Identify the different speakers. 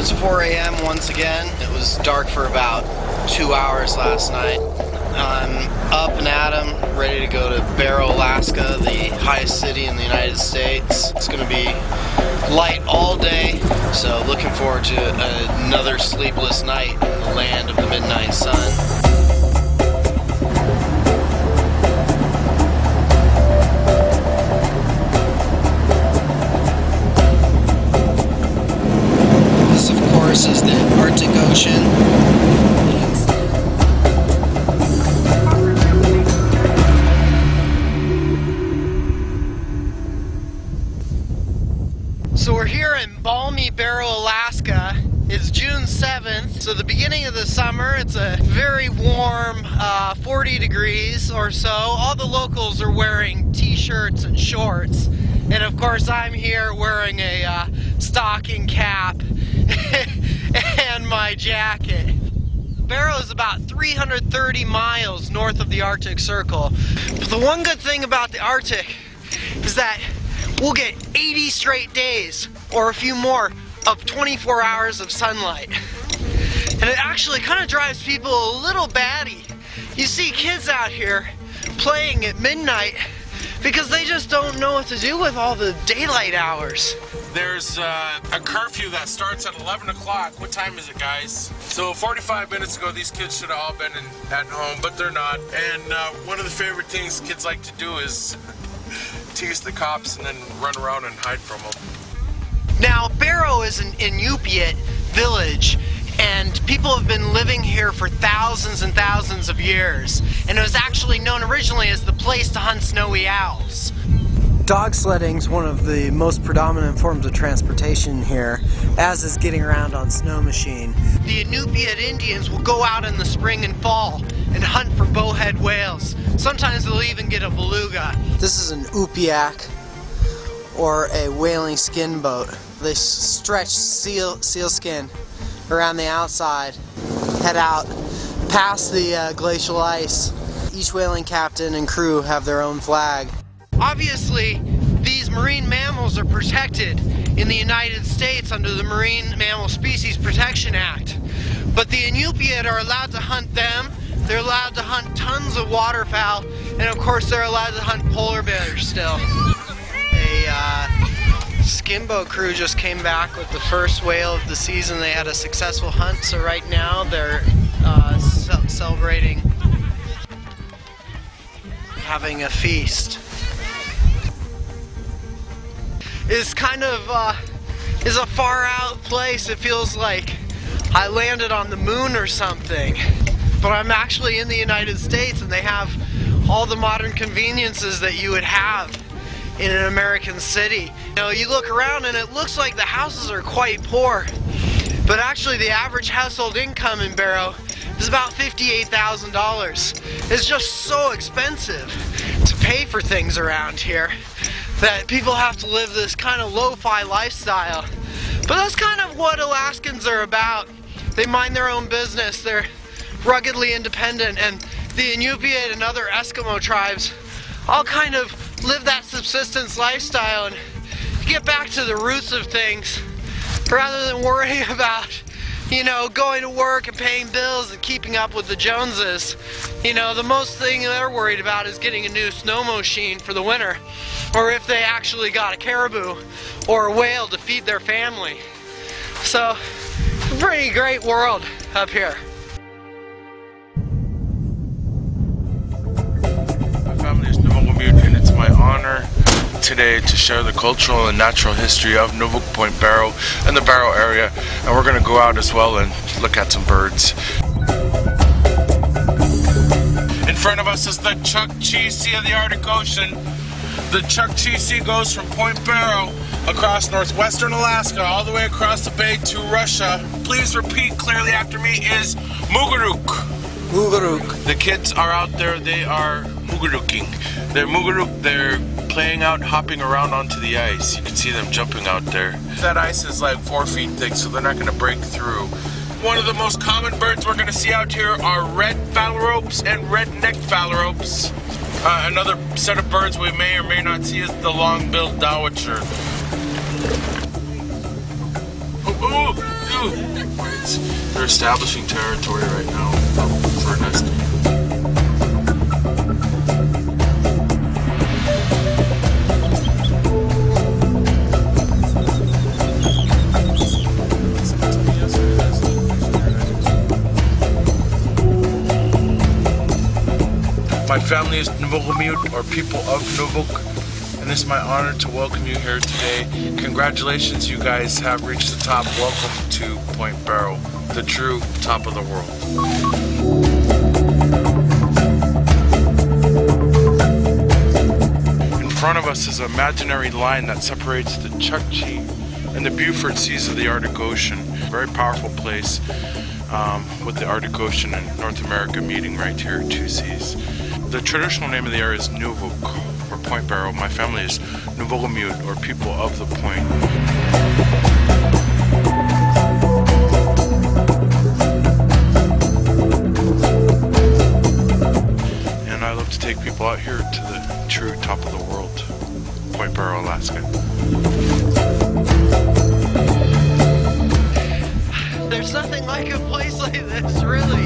Speaker 1: it's 4 a.m. once again. It was dark for about 2 hours last night. I'm up and at 'em, ready to go to Barrow, Alaska, the highest city in the United States. It's going to be light all day, so looking forward to another sleepless night in the land of the midnight sun. This is the Arctic Ocean. So we're here in balmy Barrow, Alaska. It's June 7th, so the beginning of the summer. It's a very warm 40 degrees or so. All the locals are wearing t-shirts and shorts. And of course I'm here wearing a stocking cap and my jacket. Barrow is about 330 miles north of the Arctic Circle. But the one good thing about the Arctic is that we'll get 80 straight days, or a few more, of 24 hours of sunlight. And it actually kind of drives people a little batty. You see kids out here playing at midnight because they just don't know what to do with all the daylight hours.
Speaker 2: There's a curfew that starts at 11 o'clock. What time is it, guys? So 45 minutes ago, these kids should have all been at home, but they're not. And one of the favorite things kids like to do is tease the cops and then run around and hide from them.
Speaker 1: Now, Barrow is an Inupiat village, and people have been living here for thousands and thousands of years. And it was actually known originally as the place to hunt snowy owls. Dog sledding is one of the most predominant forms of transportation here, as is getting around on snow machine. The Inupiat Indians will go out in the spring and fall and hunt for bowhead whales. Sometimes they'll even get a beluga. This is an upiak, or a whaling skin boat. They stretch seal skin around the outside, head out past the glacial ice. Each whaling captain and crew have their own flag. Obviously, these marine mammals are protected in the United States under the Marine Mammal Species Protection Act. But the Inupiat are allowed to hunt them, they're allowed to hunt tons of waterfowl, and of course they're allowed to hunt polar bears still. A skin boat crew just came back with the first whale of the season. They had a successful hunt, so right now they're celebrating having a feast. It's kind of is a far out place. It feels like I landed on the moon or something. But I'm actually in the United States, and they have all the modern conveniences that you would have in an American city. You know, you look around and it looks like the houses are quite poor. But actually the average household income in Barrow is about $58,000. It's just so expensive to pay for things around here that people have to live this kind of lo-fi lifestyle. But that's kind of what Alaskans are about. They mind their own business, they're ruggedly independent, and the Inupiat and other Eskimo tribes all kind of live that subsistence lifestyle and get back to the roots of things rather than worrying about, you know, going to work and paying bills and keeping up with the Joneses. You know, the most thing they're worried about is getting a new snow machine for the winter, or if they actually got a caribou or a whale to feed their family. So, a pretty great world up here.
Speaker 2: My family is Nuvvuagummiut, and it's my honor today to share the cultural and natural history of Nuvvuagummiut Point Barrow and the Barrow area, and we're going to go out as well and look at some birds. In front of us is the Chukchi Sea of the Arctic Ocean. The Chukchi Sea goes from Point Barrow across northwestern Alaska all the way across the bay to Russia. Please repeat clearly after me is Mugaruk.
Speaker 1: Mugaruk.
Speaker 2: The kids are out there, they are Mugaruking. They're Mugaruk, they're playing out, hopping around onto the ice. You can see them jumping out there. That ice is like 4 feet thick, so they're not going to break through. One of the most common birds we're going to see out here are red phalaropes and red-necked phalaropes. Another set of birds we may or may not see is the long-billed dowitcher. Ooh, They're establishing territory right now for nesting. My family is Nuvugamiut, or people of Nuvuk, and it's my honor to welcome you here today. Congratulations, you guys have reached the top. Welcome to Point Barrow, the true top of the world. In front of us is an imaginary line that separates the Chukchi and the Beaufort Seas of the Arctic Ocean. Very powerful place with the Arctic Ocean and North America meeting right here at Two Seas. The traditional name of the area is Nuvuk, or Point Barrow. My family is Nuvugamiut, or people of the point. And I love to take people out here to the true top of the world, Point Barrow, Alaska.
Speaker 1: There's nothing like a place like this, really.